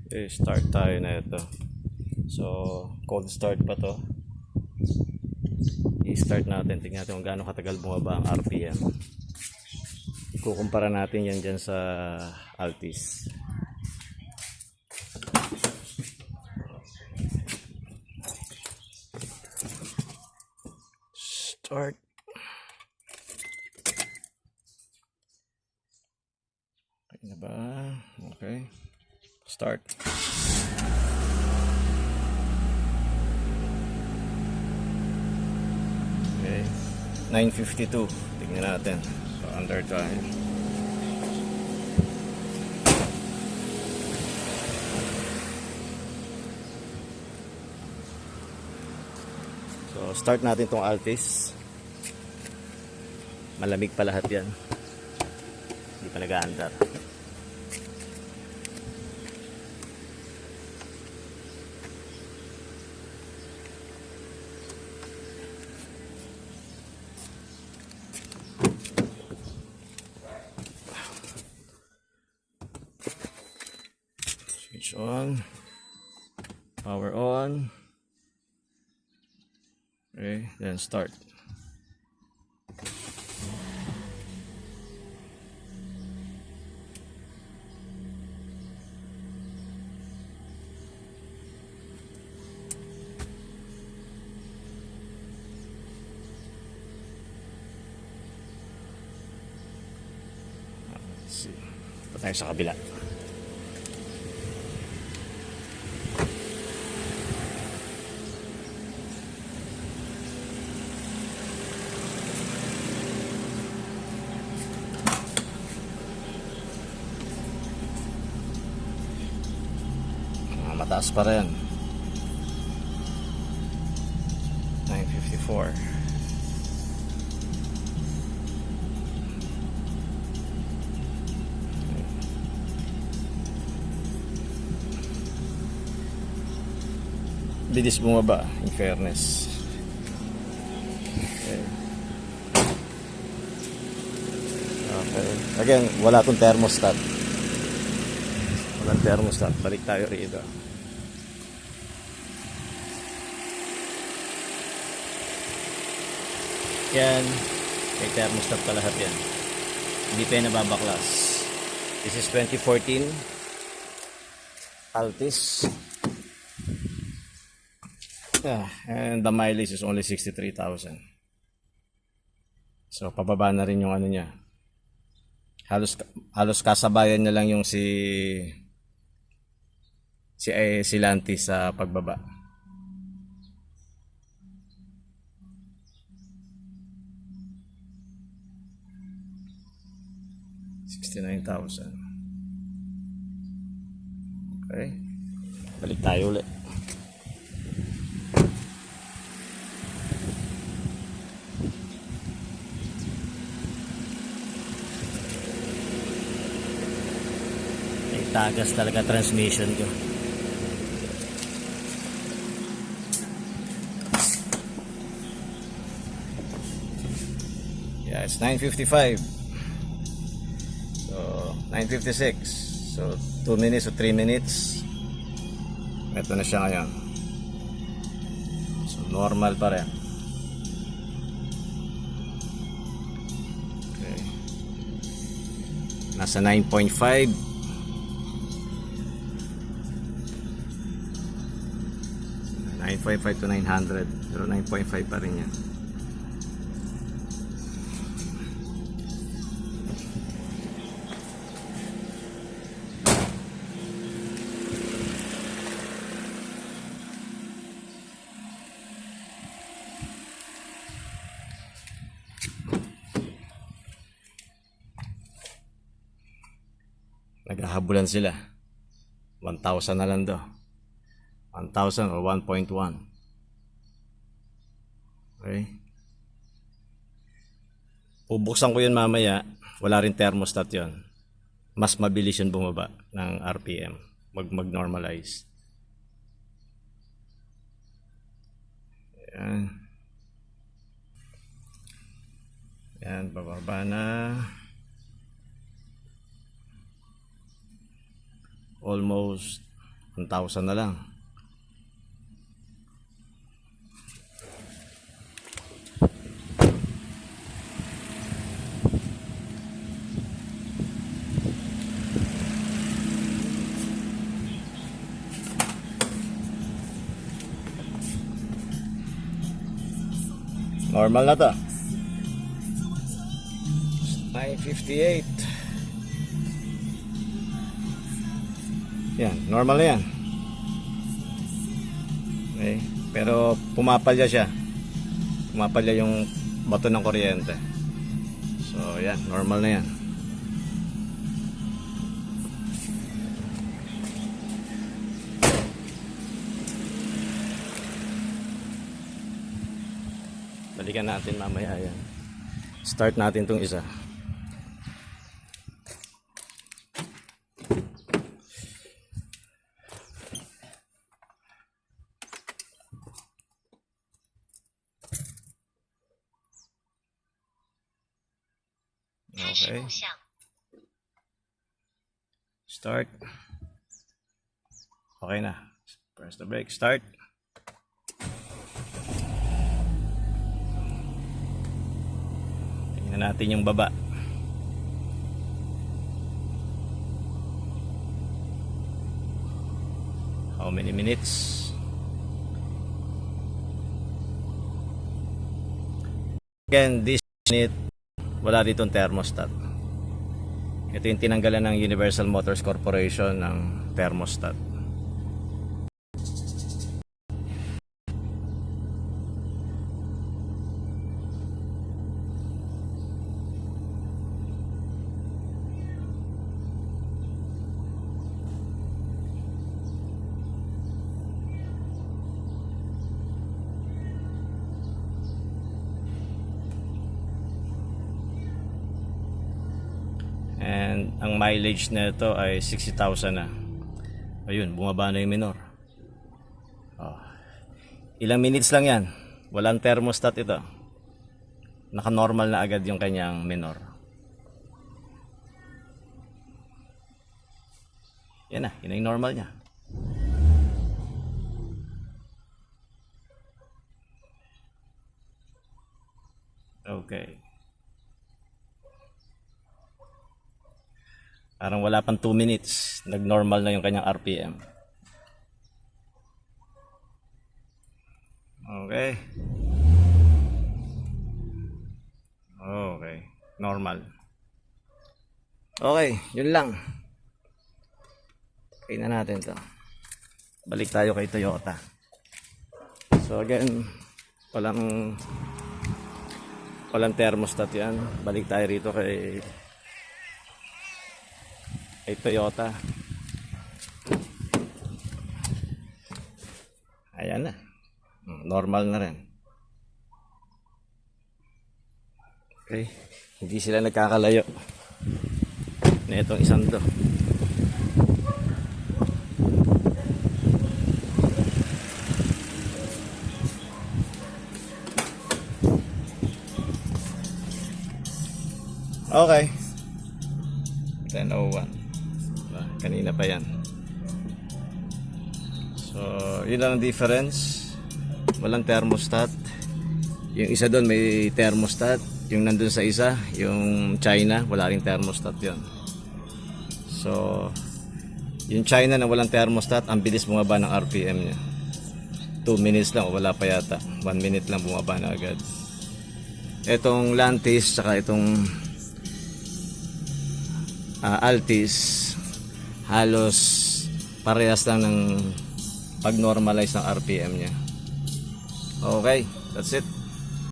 Okay, start tayo na ito. So, cold start pa to. I-start natin. Tingnan natin kung gaano katagal bumaba ang RPM. Ikukumpara natin yan dyan sa Altis. Start. Okay na ba? Okay. Start. Okay. 9:52. Tingnan natin. So, under time. So, start natin tong Altis. Malamig pa lahat yan. Hindi pa nag-aandar. Switch on. Power on. Okay, then start. Let's see. Ito tayo sa kabila. Mataas pa rin. 9:54. Bilis bumaba, in fairness. Okay. Okay. Again, wala tong thermostat. Walang thermostat. Balik tayo rito. Yan. May thermostat pa lahat yan. Hindi pa yan nababaklas. This is 2014 Altis. And the mileage is only 63,000. So pababa na rin yung ano niya. Halos kasabayan niya lang yung si Lantis sa pagbaba. $69,000. Okay. Balik tayo ulit. Tagas talaga transmission ko. Yeah, it's 9:55. So 9:56. So 2 minutes o 3 minutes. Ito na siya ngayon. So normal pa rin. Okay. Nasa 9.5. 955 to 900, pero 9.5 pa rin yan. Naghahabulan sila. 1,000 na lang daw. 1,000 or 1.1. Okay. Bubuksan ko yun mamaya. Wala rin thermostat yun. Mas mabilis yun bumaba ng RPM. Mag-normalize. Yan. Yan, bababa na. Almost 1,000 na lang. Normal na to. 958. Yan, normal na yan. Okay. Pero pumapalya siya. Pumapalya yung bato ng kuryente. So yan, normal na yan. Balikan natin mamaya yan. Start natin tong isa. Okay. Start. Okay na. Press the brake. Start. Tingnan natin yung baba. How many minutes? Again, this unit, wala ditong thermostat. Ito yung tinanggalan ng Universal Motors Corporation ng thermostat. And ang mileage na ito ay 60,000 na. Ayun, bumaba na yung minor. Oh. Ilang minutes lang yan. Walang thermostat ito. Naka-normal na agad yung kanyang minor. Yan na, yun ang normal niya. Okay. Parang wala pang 2 minutes. Nag-normal na yung kanyang RPM. Okay. Okay. Normal. Okay. Yun lang. Okay na natin to. Balik tayo kay Toyota. So again, walang thermostat yan. Balik tayo rito kay Toyota. Ayan na. Normal na rin. Okay. Hindi sila nagkakalayo na itong isang to. Okay. 10:01. Kanina pa yan. So, yun lang ang difference. Walang thermostat. Yung isa doon may thermostat. Yung nandun sa isa, yung China, wala ring thermostat yun. So, yung China na walang thermostat, ang bilis bumaba ng RPM niya. 2 minutes lang, wala pa yata. 1 minute lang bumaba na agad. Etong Lantis, saka itong Altis, halos parehas lang ng pag-normalize ng RPM niya. Okay, that's it.